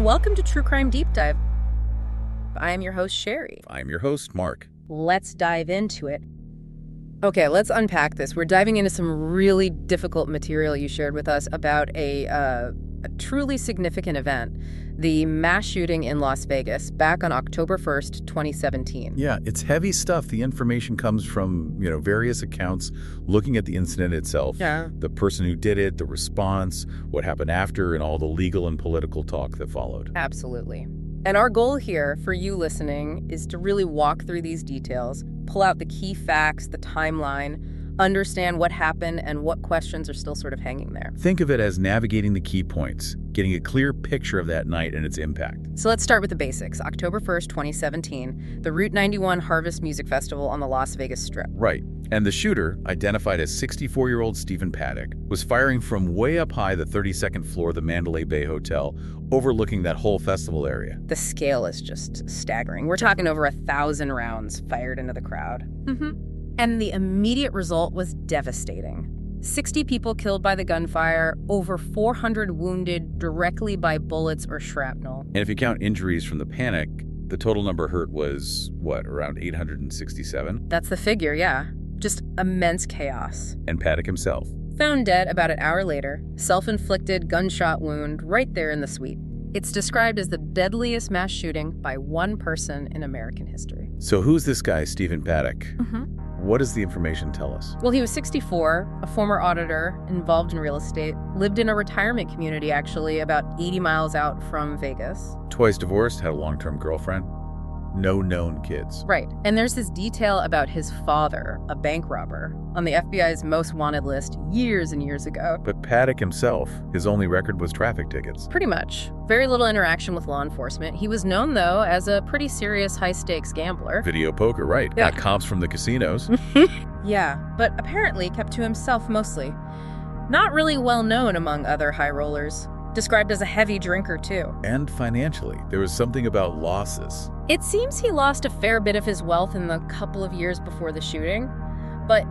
Welcome to True Crime Deep Dive. I am your host, Sherry. I'm your host, Mark. Let's dive into it. Okay, let's unpack this. We're diving into some really difficult material you shared with us about a truly significant event, the mass shooting in Las Vegas back on October 1st, 2017. Yeah, it's heavy stuff. The information comes from, various accounts looking at the incident itself. Yeah. The person who did it, the response, what happened after, and all the legal and political talk that followed. Absolutely. And our goal here for you listening is to really walk through these details, pull out the key facts, the timeline, understand what happened and what questions are still sort of hanging there. Think of it as navigating the key points, getting a clear picture of that night and its impact. So let's start with the basics. October 1st, 2017, the Route 91 Harvest Music Festival on the Las Vegas Strip. Right. And the shooter, identified as 64-year-old Stephen Paddock, was firing from way up high the 32nd floor of the Mandalay Bay Hotel, overlooking that whole festival area. The scale is just staggering. We're talking over 1,000 rounds fired into the crowd. And the immediate result was devastating. 60 people killed by the gunfire, over 400 wounded directly by bullets or shrapnel. And if you count injuries from the panic, the total number hurt was, around 867? That's the figure, yeah. Just immense chaos. And Paddock himself. Found dead about an hour later, self-inflicted gunshot wound right there in the suite. It's described as the deadliest mass shooting by one person in American history. So who's this guy, Stephen Paddock? What does the information tell us? Well, he was 64, a former auditor, involved in real estate, lived in a retirement community, actually, about 80 miles out from Vegas. Twice divorced, had a long-term girlfriend. No known kids. Right. And there's this detail about his father, a bank robber, on the FBI's most wanted list years and years ago. But Paddock himself, his only record was traffic tickets. Pretty much. Very little interaction with law enforcement. He was known, though, as a pretty serious high-stakes gambler. Video poker, right. Yeah. Got comps from the casinos. Yeah, but apparently kept to himself mostly. Not really well known among other high rollers. Described as a heavy drinker, too. And financially, there was something about losses. It seems he lost a fair bit of his wealth in the couple of years before the shooting. But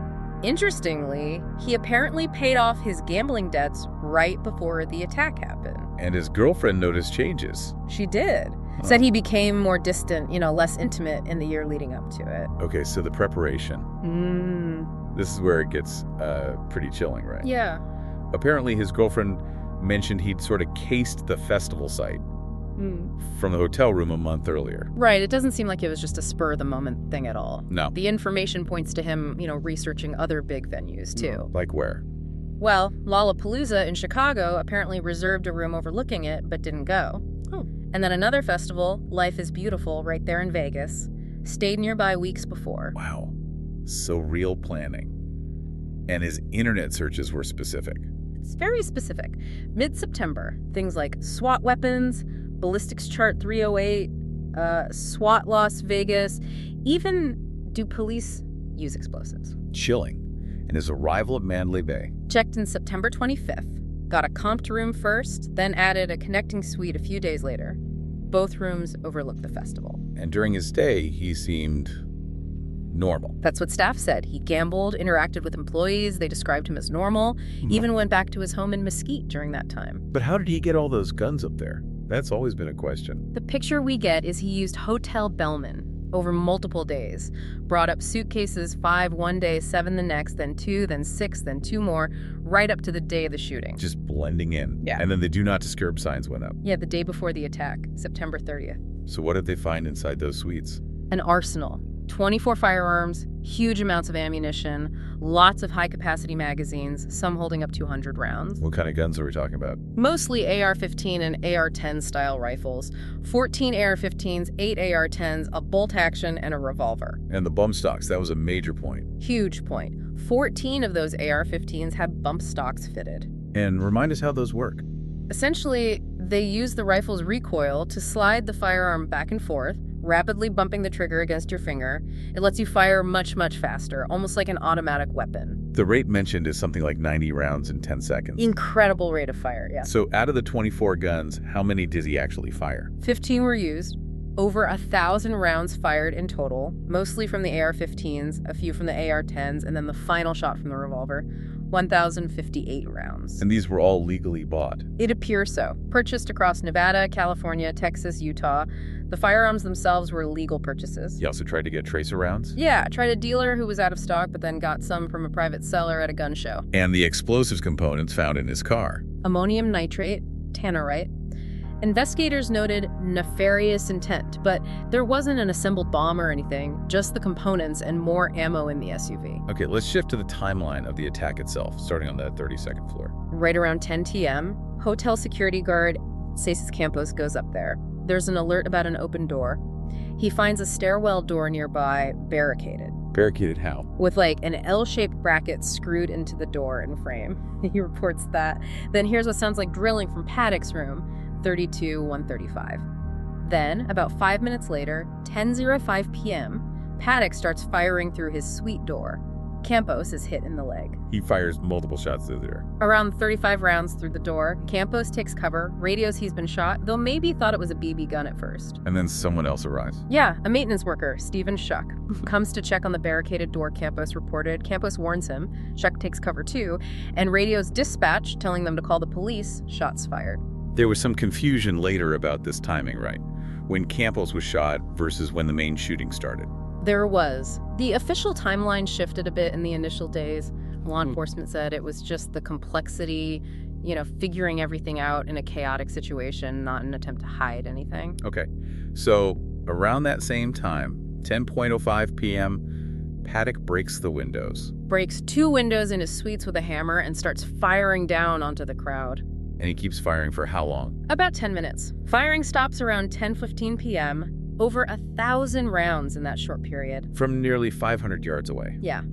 interestingly, he apparently paid off his gambling debts right before the attack happened. And his girlfriend noticed changes. She did. Said he became more distant, less intimate in the year leading up to it. Okay, so the preparation. This is where it gets pretty chilling, right? Yeah. Apparently, his girlfriend mentioned he'd sort of cased the festival site from the hotel room a month earlier. Right. It doesn't seem like it was just a spur-of-the-moment thing at all. No. The information points to him, researching other big venues, too. Like where? Well, Lollapalooza in Chicago apparently reserved a room overlooking it, but didn't go. Oh. And then another festival, Life is Beautiful, right there in Vegas, stayed nearby weeks before. Wow. So real planning. And his internet searches were specific. It's very specific. Mid-September, things like SWAT weapons, ballistics chart 308, SWAT Las Vegas, even do police use explosives? Chilling. And his arrival at Mandalay Bay. Checked in September 25th. Got a comped room first, then added a connecting suite a few days later. Both rooms overlook the festival. And during his stay, he seemed normal. That's what staff said. He gambled, interacted with employees. They described him as normal. Even went back to his home in Mesquite during that time. But how did he get all those guns up there? That's always been a question. The picture we get is he used hotel bellmen over multiple days. Brought up suitcases, 5 one day, 7 the next, then 2, then 6, then 2 more, right up to the day of the shooting. Just blending in. Yeah. And then the do not disturb signs went up. Yeah, the day before the attack, September 30th. So what did they find inside those suites? An arsenal. 24 firearms, huge amounts of ammunition, lots of high-capacity magazines, some holding up 200 rounds. What kind of guns are we talking about? Mostly AR-15 and AR-10 style rifles, 14 AR-15s, 8 AR-10s, a bolt-action, and a revolver. And the bump stocks, that was a major point. Huge point. 14 of those AR-15s had bump stocks fitted. And remind us how those work. Essentially, they use the rifle's recoil to slide the firearm back and forth, rapidly bumping the trigger against your finger. It lets you fire much, much faster, almost like an automatic weapon. The rate mentioned is something like 90 rounds in 10 seconds. Incredible rate of fire, yeah. So out of the 24 guns, how many did he actually fire? 15 were used. Over 1,000 rounds fired in total, mostly from the AR-15s, a few from the AR-10s, and then the final shot from the revolver. 1,058 rounds. And these were all legally bought? It appears so. Purchased across Nevada, California, Texas, Utah. The firearms themselves were legal purchases. He also tried to get tracer rounds? Yeah, tried a dealer who was out of stock, but then got some from a private seller at a gun show. And the explosives components found in his car? Ammonium nitrate, tannerite. Investigators noted nefarious intent, but there wasn't an assembled bomb or anything, just the components and more ammo in the SUV. Okay, let's shift to the timeline of the attack itself, starting on that 32nd floor. Right around 10 p.m., hotel security guard Cesis Campos goes up there. There's an alert about an open door. He finds a stairwell door nearby barricaded. Barricaded how? With like an L-shaped bracket screwed into the door and frame. He reports that. Then here's what sounds like drilling from Paddock's room, 32-135. Then, about 5 minutes later, 10:05 p.m., Paddock starts firing through his suite door. Campos is hit in the leg. He fires multiple shots through there. Around 35 rounds through the door, Campos takes cover, radios he's been shot, though maybe thought it was a BB gun at first. And then someone else arrives. Yeah, a maintenance worker, Stephen Shuck, comes to check on the barricaded door Campos reported. Campos warns him. Shuck takes cover too, and radios dispatch, telling them to call the police. Shots fired. There was some confusion later about this timing, right? When Campos was shot versus when the main shooting started. There was. The official timeline shifted a bit in the initial days. Law enforcement said it was just the complexity, figuring everything out in a chaotic situation, not an attempt to hide anything. Okay, so around that same time, 10:05 p.m., Paddock breaks the windows. Breaks 2 windows in his suites with a hammer and starts firing down onto the crowd. And he keeps firing for how long? About 10 minutes. Firing stops around 10:15 p.m., over 1,000 rounds in that short period. From nearly 500 yards away. Yeah,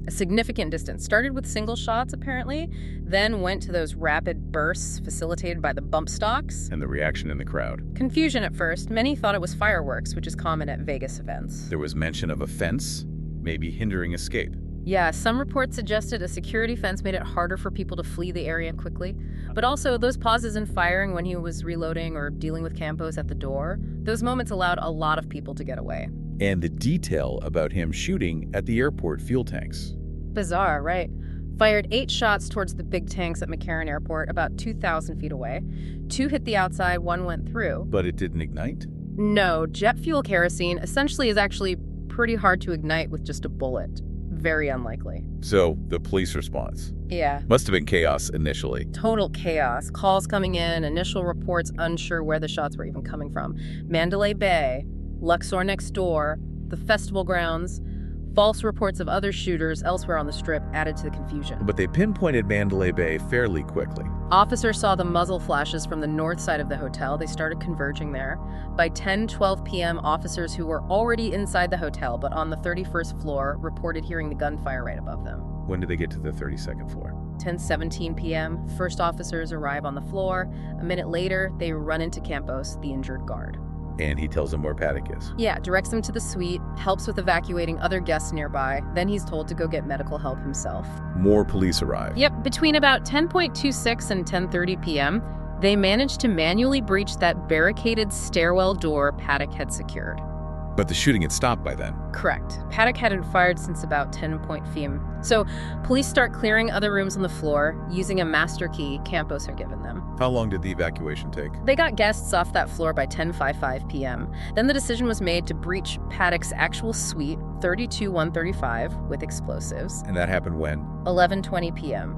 a significant distance. Started with single shots, apparently, then went to those rapid bursts facilitated by the bump stocks. And the reaction in the crowd. Confusion at first. Many thought it was fireworks, which is common at Vegas events. There was mention of a fence, maybe hindering escape. Yeah, some reports suggested a security fence made it harder for people to flee the area quickly. But also, those pauses in firing when he was reloading or dealing with Campos at the door, those moments allowed a lot of people to get away. And the detail about him shooting at the airport fuel tanks. Bizarre, right? Fired 8 shots towards the big tanks at McCarran Airport, about 2,000 feet away. 2 hit the outside, 1 went through. But it didn't ignite? No, jet fuel kerosene essentially is actually pretty hard to ignite with just a bullet. Very unlikely. So, the police response. Yeah. Must have been chaos initially. Total chaos. Calls coming in, initial reports unsure where the shots were even coming from. Mandalay Bay, Luxor next door, the festival grounds, false reports of other shooters elsewhere on the Strip added to the confusion. But they pinpointed Mandalay Bay fairly quickly. Officers saw the muzzle flashes from the north side of the hotel. They started converging there. By 10:12 p.m., officers who were already inside the hotel but on the 31st floor reported hearing the gunfire right above them. When did they get to the 32nd floor? 10:17 p.m., first officers arrive on the floor. A minute later, they run into Campos, the injured guard. And he tells them where Paddock is. Yeah, directs them to the suite, helps with evacuating other guests nearby. Then he's told to go get medical help himself. More police arrive. Yep, between about 10:26 and 10:30 p.m., they managed to manually breach that barricaded stairwell door Paddock had secured. But the shooting had stopped by then. Correct. Paddock hadn't fired since about 10 p.m. So police start clearing other rooms on the floor using a master key Campos had given them. How long did the evacuation take? They got guests off that floor by 10:55 p.m. Then the decision was made to breach Paddock's actual suite, 32-135, with explosives. And that happened when? 11:20 p.m.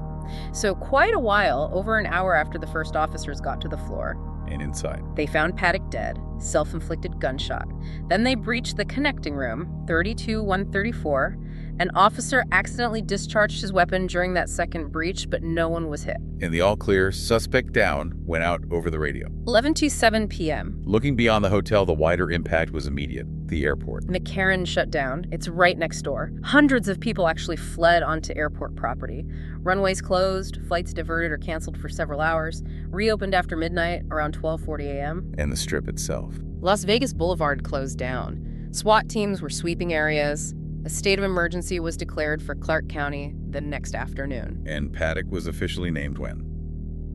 So quite a while, over an hour after the first officers got to the floor. And inside. They found Paddock dead, self-inflicted gunshot. Then they breached the connecting room, 32-134. An officer accidentally discharged his weapon during that second breach, but no one was hit. In the all-clear, suspect down went out over the radio. 11:07 p.m. Looking beyond the hotel, the wider impact was immediate. The airport. McCarran shut down. It's right next door. Hundreds of people actually fled onto airport property. Runways closed, flights diverted or canceled for several hours, reopened after midnight around 12:40 a.m. And the Strip itself. Las Vegas Boulevard closed down. SWAT teams were sweeping areas. A state of emergency was declared for Clark County the next afternoon. And Paddock was officially named when?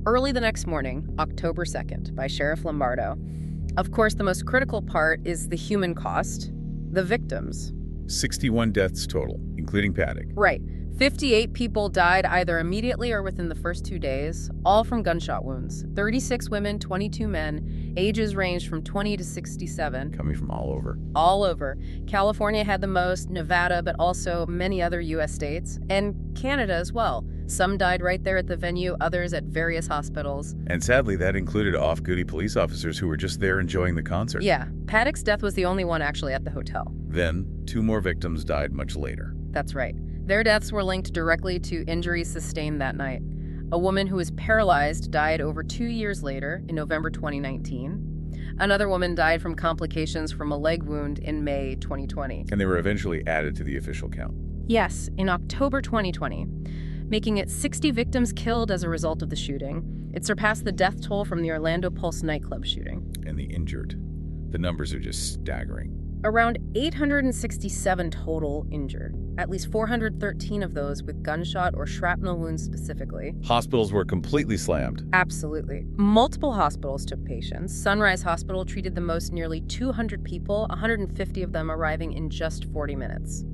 Early the next morning, October 2nd, by Sheriff Lombardo. Of course, the most critical part is the human cost, the victims. 61 deaths total, including Paddock. Right. 58 people died either immediately or within the first 2 days, all from gunshot wounds. 36 women, 22 men, ages ranged from 20 to 67. Coming from all over. All over. California had the most, Nevada, but also many other U.S. states, and Canada as well. Some died right there at the venue, others at various hospitals. And sadly, that included off-duty police officers who were just there enjoying the concert. Yeah, Paddock's death was the only one actually at the hotel. Then, 2 more victims died much later. That's right. Their deaths were linked directly to injuries sustained that night. A woman who was paralyzed died over 2 years later, in November 2019. Another woman died from complications from a leg wound in May 2020. And they were eventually added to the official count. Yes, in October 2020, making it 60 victims killed as a result of the shooting. It surpassed the death toll from the Orlando Pulse nightclub shooting. And the injured. The numbers are just staggering. Around 867 total injured, at least 413 of those with gunshot or shrapnel wounds specifically. Hospitals were completely slammed. Absolutely. Multiple hospitals took patients. Sunrise Hospital treated the most, nearly 200 people, 150 of them arriving in just 40 minutes.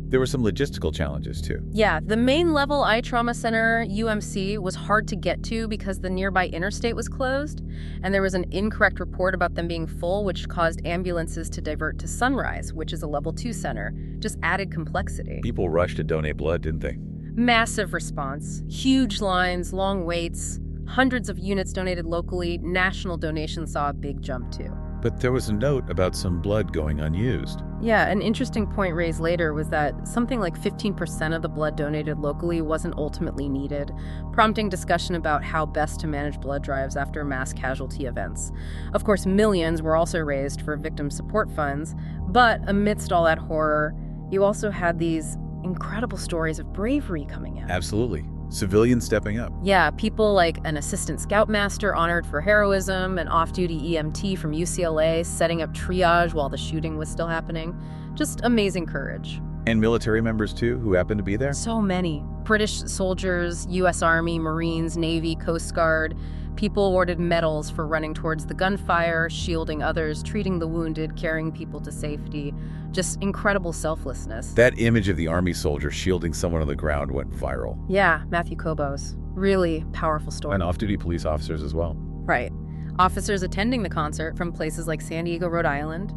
There were some logistical challenges, too. Yeah, the main level eye trauma center, UMC, was hard to get to because the nearby interstate was closed, and there was an incorrect report about them being full, which caused ambulances to divert to Sunrise, which is a level 2 center. Just added complexity. People rushed to donate blood, didn't they? Massive response. Huge lines, long waits, hundreds of units donated locally. National donations saw a big jump, too. But there was a note about some blood going unused. Yeah, an interesting point raised later was that something like 15% of the blood donated locally wasn't ultimately needed, prompting discussion about how best to manage blood drives after mass casualty events. Of course, millions were also raised for victim support funds, but amidst all that horror, you also had these incredible stories of bravery coming out. Absolutely. Civilians stepping up. Yeah, people like an assistant scoutmaster honored for heroism, an off-duty EMT from UCLA setting up triage while the shooting was still happening. Just amazing courage. And military members, too, who happened to be there? So many. British soldiers, U.S. Army, Marines, Navy, Coast Guard. People awarded medals for running towards the gunfire, shielding others, treating the wounded, carrying people to safety. Just incredible selflessness. That image of the Army soldier shielding someone on the ground went viral. Yeah, Matthew Kobos. Really powerful story. And off-duty police officers as well. Right. Officers attending the concert from places like San Diego, Rhode Island,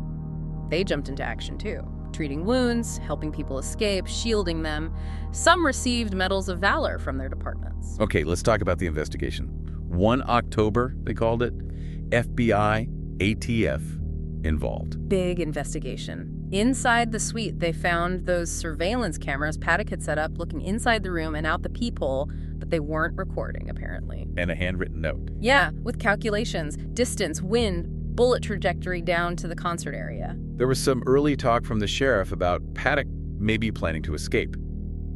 they jumped into action too. Treating wounds, helping people escape, shielding them. Some received medals of valor from their departments. Okay, let's talk about the investigation. 1 October, they called it. FBI, ATF involved. Big investigation. Inside the suite, they found those surveillance cameras Paddock had set up looking inside the room and out the peephole, but they weren't recording, apparently. And a handwritten note. Yeah, with calculations, distance, wind, bullet trajectory down to the concert area. There was some early talk from the sheriff about Paddock maybe planning to escape.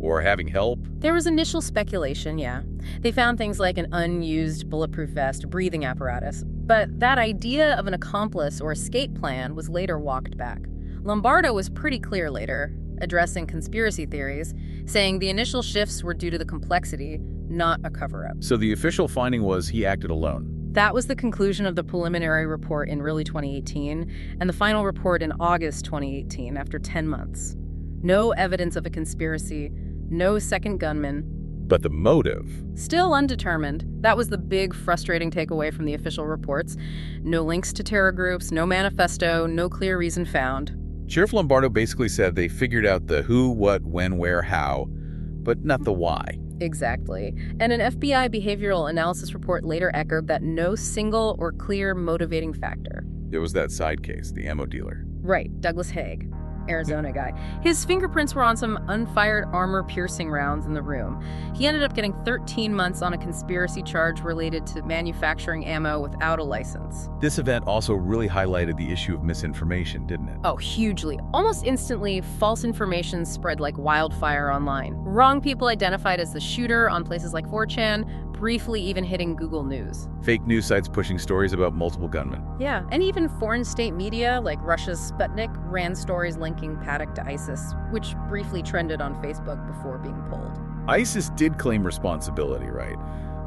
Or having help. There was initial speculation, yeah. They found things like an unused bulletproof vest, breathing apparatus. But that idea of an accomplice or escape plan was later walked back. Lombardo was pretty clear later, addressing conspiracy theories, saying the initial shifts were due to the complexity, not a cover-up. So the official finding was he acted alone. That was the conclusion of the preliminary report in early 2018, and the final report in August 2018, after 10 months. No evidence of a conspiracy, no second gunman. But the motive? Still undetermined. That was the big, frustrating takeaway from the official reports. No links to terror groups, no manifesto, no clear reason found. Sheriff Lombardo basically said they figured out the who, what, when, where, how, but not the why. Exactly. And an FBI behavioral analysis report later echoed that no single or clear motivating factor. There was that side case, the ammo dealer. Right, Douglas Haig. Arizona guy. His fingerprints were on some unfired armor-piercing rounds in the room. He ended up getting 13 months on a conspiracy charge related to manufacturing ammo without a license. This event also really highlighted the issue of misinformation, didn't it? Oh, hugely. Almost instantly, false information spread like wildfire online. Wrong people identified as the shooter on places like 4chan, briefly even hitting Google News. Fake news sites pushing stories about multiple gunmen. Yeah, and even foreign state media like Russia's Sputnik ran stories linking Paddock to ISIS, which briefly trended on Facebook before being pulled. ISIS did claim responsibility, right?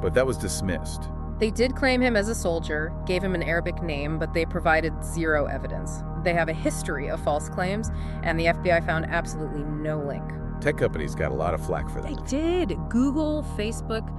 But that was dismissed. They did claim him as a soldier, gave him an Arabic name, but they provided zero evidence. They have a history of false claims, and the FBI found absolutely no link. Tech companies got a lot of flack for They that. did. Google, Facebook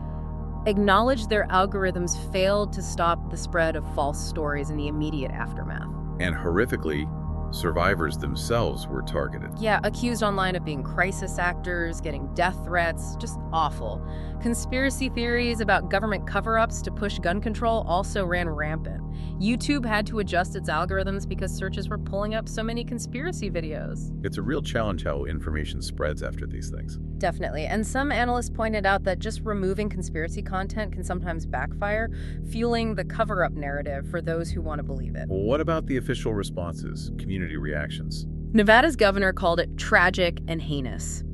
acknowledged their algorithms failed to stop the spread of false stories in the immediate aftermath. And horrifically, survivors themselves were targeted. Yeah, accused online of being crisis actors, getting death threats, just awful. Conspiracy theories about government cover-ups to push gun control also ran rampant. YouTube had to adjust its algorithms because searches were pulling up so many conspiracy videos. It's a real challenge how information spreads after these things. Definitely. And some analysts pointed out that just removing conspiracy content can sometimes backfire, fueling the cover-up narrative for those who want to believe it. What about the official responses, community reactions? Nevada's governor called it tragic and heinous.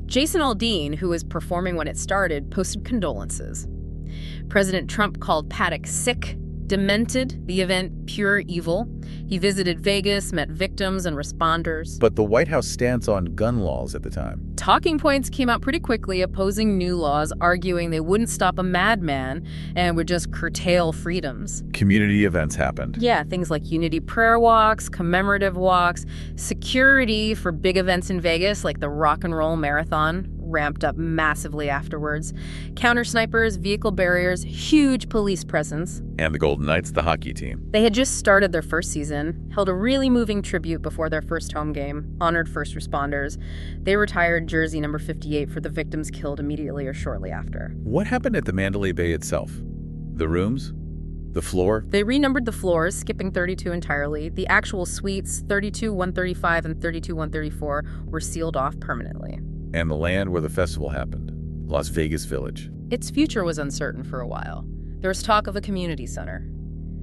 Jason Aldean, who was performing when it started, posted condolences. President Trump called Paddock sick, demented, the event pure evil. He visited Vegas, met victims and responders. But the White House stance on gun laws at the time. Talking points came out pretty quickly opposing new laws, arguing they wouldn't stop a madman and would just curtail freedoms. Community events happened. Yeah, things like unity prayer walks, commemorative walks, security for big events in Vegas like the Rock and Roll Marathon ramped up massively afterwards. Counter snipers, vehicle barriers, huge police presence. And the Golden Knights, the hockey team. They had just started their first season, held a really moving tribute before their first home game, honored first responders. They retired jersey number 58 for the victims killed immediately or shortly after. What happened at the Mandalay Bay itself? The rooms? The floor? They renumbered the floors, skipping 32 entirely. The actual suites, 32-135 and 32-134, were sealed off permanently. And the land where the festival happened, Las Vegas Village. Its future was uncertain for a while. There was talk of a community center.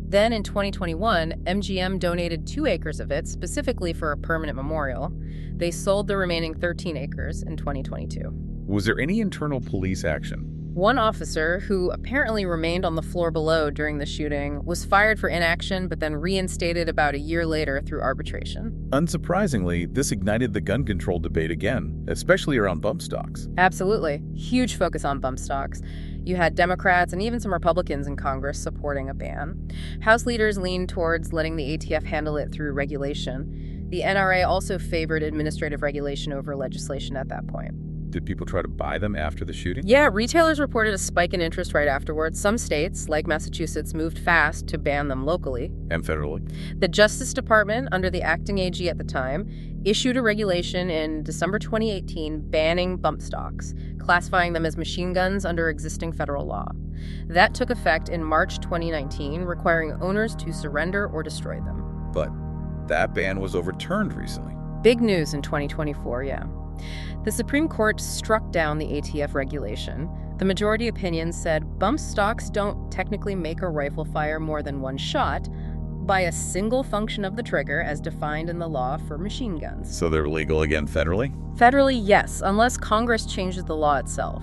Then in 2021, MGM donated 2 acres of it specifically for a permanent memorial. They sold the remaining 13 acres in 2022. Was there any internal police action? One officer, who apparently remained on the floor below during the shooting, was fired for inaction but then reinstated about a year later through arbitration. Unsurprisingly, this ignited the gun control debate again, especially around bump stocks. Absolutely. Huge focus on bump stocks. You had Democrats and even some Republicans in Congress supporting a ban. House leaders leaned towards letting the ATF handle it through regulation. The NRA also favored administrative regulation over legislation at that point. Did people try to buy them after the shooting? Yeah, retailers reported a spike in interest right afterwards. Some states, like Massachusetts, moved fast to ban them locally. And federally? The Justice Department, under the acting AG at the time, issued a regulation in December 2018 banning bump stocks, classifying them as machine guns under existing federal law. That took effect in March 2019, requiring owners to surrender or destroy them. But that ban was overturned recently. Big news in 2024, yeah. The Supreme Court struck down the ATF regulation. The majority opinion said bump stocks don't technically make a rifle fire more than one shot by a single function of the trigger as defined in the law for machine guns. So they're legal again federally? Federally, yes, unless Congress changes the law itself.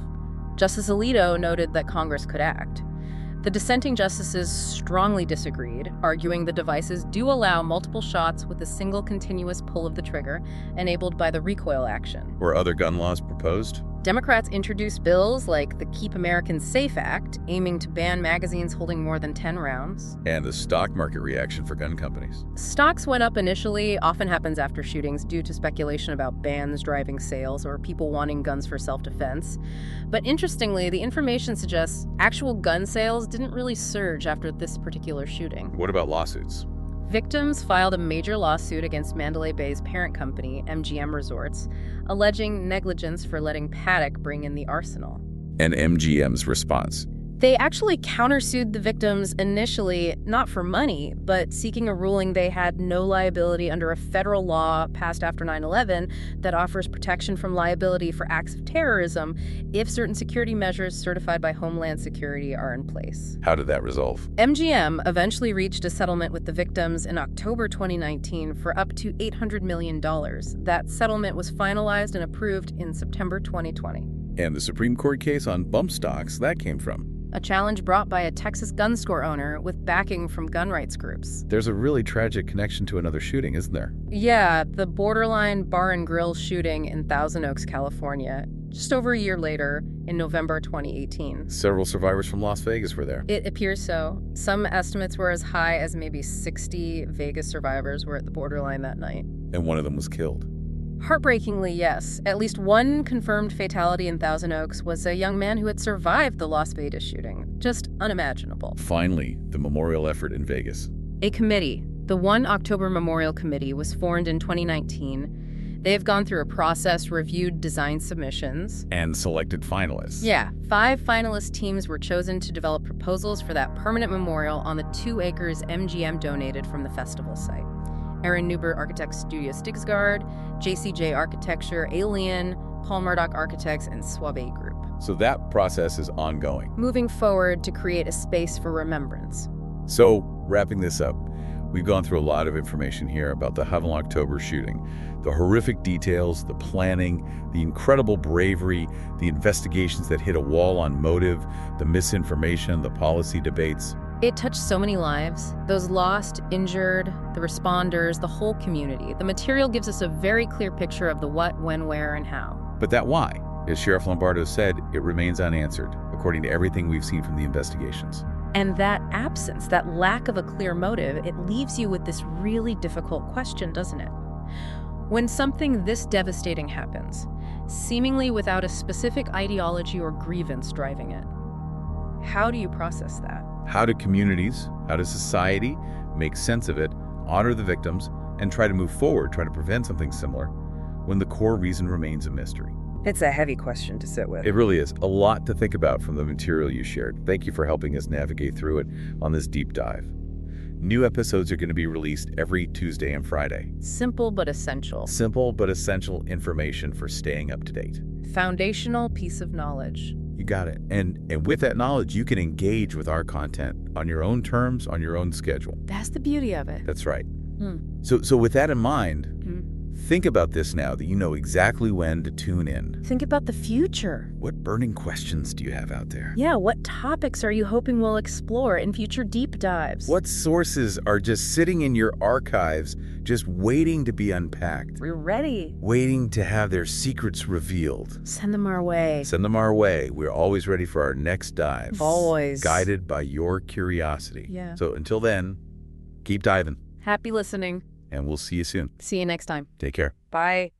Justice Alito noted that Congress could act. The dissenting justices strongly disagreed, arguing the devices do allow multiple shots with a single continuous pull of the trigger, enabled by the recoil action. Were other gun laws proposed? Democrats introduced bills like the Keep Americans Safe Act, aiming to ban magazines holding more than 10 rounds. And the stock market reaction for gun companies. Stocks went up initially, often happens after shootings due to speculation about bans driving sales or people wanting guns for self-defense. But interestingly, the information suggests actual gun sales didn't really surge after this particular shooting. What about lawsuits? Victims filed a major lawsuit against Mandalay Bay's parent company, MGM Resorts, alleging negligence for letting Paddock bring in the arsenal. And MGM's response? They actually countersued the victims initially, not for money, but seeking a ruling they had no liability under a federal law passed after 9/11 that offers protection from liability for acts of terrorism if certain security measures certified by Homeland Security are in place. How did that resolve? MGM eventually reached a settlement with the victims in October 2019 for up to $800 million. That settlement was finalized and approved in September 2020. And the Supreme Court case on bump stocks, that came from? A challenge brought by a Texas gun store owner with backing from gun rights groups. There's a really tragic connection to another shooting, isn't there? Yeah, the borderline bar and grill shooting in Thousand Oaks, California, just over a year later in November 2018. Several survivors from Las Vegas were there. It appears so. Some estimates were as high as maybe 60 Vegas survivors were at the borderline that night. And one of them was killed. Heartbreakingly, yes. At least one confirmed fatality in Thousand Oaks was a young man who had survived the Las Vegas shooting. Just unimaginable. Finally, the memorial effort in Vegas. A committee, the 1 October Memorial Committee, was formed in 2019. They have gone through a process, reviewed design submissions. And selected finalists. Yeah, 5 finalist teams were chosen to develop proposals for that permanent memorial on the 2 acres MGM donated from the festival site. Aaron Newbert Architects Studio Stigsgard, JCJ Architecture, Alien, Paul Murdoch Architects, and Suave Group. So that process is ongoing. Moving forward to create a space for remembrance. So, wrapping this up, we've gone through a lot of information here about the 11 October shooting. The horrific details, the planning, the incredible bravery, the investigations that hit a wall on motive, the misinformation, the policy debates. It touched so many lives. Those lost, injured, the responders, the whole community. The material gives us a very clear picture of the what, when, where, and how. But that why, as Sheriff Lombardo said, it remains unanswered, according to everything we've seen from the investigations. And that absence, that lack of a clear motive, it leaves you with this really difficult question, doesn't it? When something this devastating happens, seemingly without a specific ideology or grievance driving it, how do you process that? How do communities, how does society make sense of it, honor the victims, and try to move forward, try to prevent something similar, when the core reason remains a mystery? It's a heavy question to sit with. It really is. A lot to think about from the material you shared. Thank you for helping us navigate through it on this deep dive. New episodes are going to be released every Tuesday and Friday. Simple but essential. Simple but essential information for staying up to date. Foundational piece of knowledge. You got it. And with that knowledge, you can engage with our content on your own terms, on your own schedule. That's the beauty of it. That's right. So with that in mind, think about this now that you know exactly when to tune in. Think about the future. What burning questions do you have out there? Yeah, what topics are you hoping we'll explore in future deep dives? What sources are just sitting in your archives, just waiting to be unpacked? We're ready. Waiting to have their secrets revealed. Send them our way. Send them our way. We're always ready for our next dive. Always. Guided by your curiosity. Yeah. So until then, keep diving. Happy listening. And we'll see you soon. See you next time. Take care. Bye.